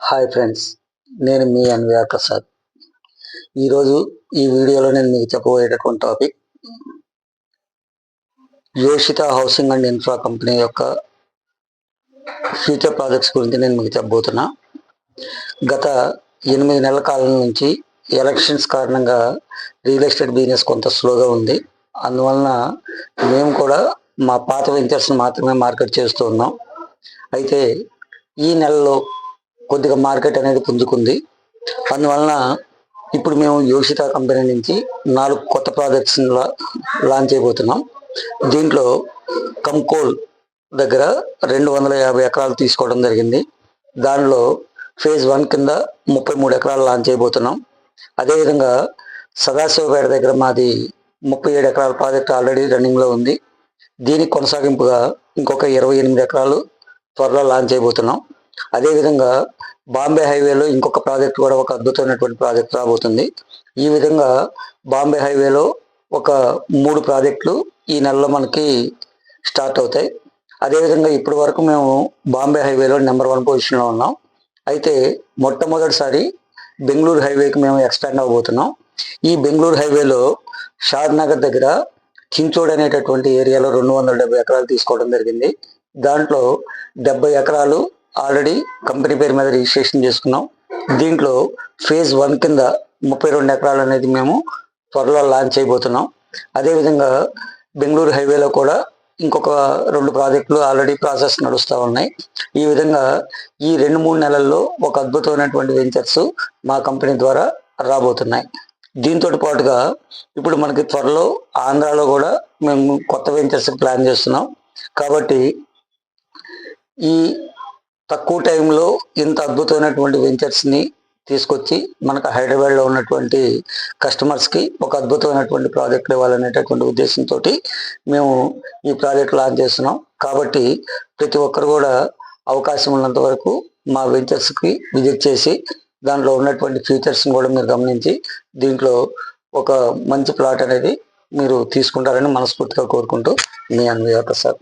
Hi friends, నేను మీ అన్వయ ప్రసాద్. ఈరోజు ఈ వీడియోలో నేను మీకు చెప్పబోయేటటువంటి topic Yoshitha housing and infra company యొక్క ఫ్యూచర్ ప్రాజెక్ట్స్ గురించి నేను మీకు చెప్పబోతున్నా. గత 8 నెలల కాలం నుంచి ఎలక్షన్స్ కారణంగా రియల్ ఎస్టేట్ బిజినెస్ కొంత స్లోగా ఉంది. అందువలన మేము కూడా మా పాత వెంచర్స్ని మాత్రమే మార్కెట్ చేస్తూ ఉన్నాం. అయితే ఈ నెలలో కొద్దిగా మార్కెట్ అనేది పుంజుకుంది. అందువలన ఇప్పుడు మేము యోషిత కంపెనీ నుంచి 4 కొత్త ప్రాజెక్ట్స్ లాంచ్ చేయబోతున్నాం. దీంట్లో కంకోల్ దగ్గర 250 ఎకరాలు తీసుకోవడం జరిగింది. దానిలో ఫేజ్ 1 కింద 33 ఎకరాలు లాంచ్ చేయబోతున్నాం. అదేవిధంగా సదాశివపేట దగ్గర మాది 37 ఎకరాల ప్రాజెక్ట్ ఆల్రెడీ రన్నింగ్లో ఉంది. దీనికి కొనసాగింపుగా ఇంకొక 28 ఎకరాలు త్వరలో లాంచ్ చేయబోతున్నాం. అదేవిధంగా బాంబే హైవేలో ఇంకొక ప్రాజెక్ట్ కూడా ఒక అద్భుతమైనటువంటి ప్రాజెక్ట్ రాబోతుంది. ఈ విధంగా బాంబే హైవేలో ఒక 3 ప్రాజెక్టులు ఈ నెలలో మనకి స్టార్ట్ అవుతాయి. అదేవిధంగా ఇప్పటి వరకు మేము బాంబే హైవేలో నెంబర్ 1 పొజిషన్లో ఉన్నాం. అయితే మొట్టమొదటిసారి బెంగళూరు హైవేకి మేము ఎక్స్పాండ్ అవ్వబోతున్నాం. ఈ బెంగళూరు హైవేలో షాద్ నగర్ దగ్గర చించోడ్ అనేటటువంటి ఏరియాలో 270 ఎకరాలు తీసుకోవడం జరిగింది. దాంట్లో 70 ఎకరాలు ఆల్రెడీ కంపెనీ పేరు మీద రిజిస్ట్రేషన్ చేసుకున్నాం. దీంట్లో ఫేజ్ 1 కింద 32 ఎకరాలు అనేది మేము త్వరలో లాంచ్ చేయబోతున్నాం. అదేవిధంగా బెంగళూరు హైవేలో కూడా ఇంకొక 2 ప్రాజెక్టులు ఆల్రెడీ ప్రాసెస్ నడుస్తూ ఉన్నాయి. ఈ విధంగా ఈ 2-3 నెలల్లో ఒక అద్భుతమైనటువంటి వెంచర్స్ మా కంపెనీ ద్వారా రాబోతున్నాయి. దీంతో పాటుగా ఇప్పుడు మనకి త్వరలో ఆంధ్రాలో కూడా మేము కొత్త వెంచర్స్ ప్లాన్ చేస్తున్నాం. కాబట్టి ఈ తక్కువ టైంలో ఇంత అద్భుతమైనటువంటి వెంచర్స్ని తీసుకొచ్చి మనకు హైదరాబాద్లో ఉన్నటువంటి కస్టమర్స్కి ఒక అద్భుతమైనటువంటి ప్రాజెక్టులు ఇవ్వాలనేటటువంటి ఉద్దేశంతో మేము ఈ ప్రాజెక్ట్ లాంచ్ చేస్తున్నాం. కాబట్టి ప్రతి ఒక్కరు కూడా అవకాశం ఉన్నంత వరకు మా వెంచర్స్కి విజిట్ చేసి దాంట్లో ఉన్నటువంటి ఫీచర్స్ని కూడా మీరు గమనించి దీంట్లో ఒక మంచి ప్లాట్ అనేది మీరు తీసుకుంటారని మనస్ఫూర్తిగా కోరుకుంటూ మీ అన్వయ ప్రసాద్.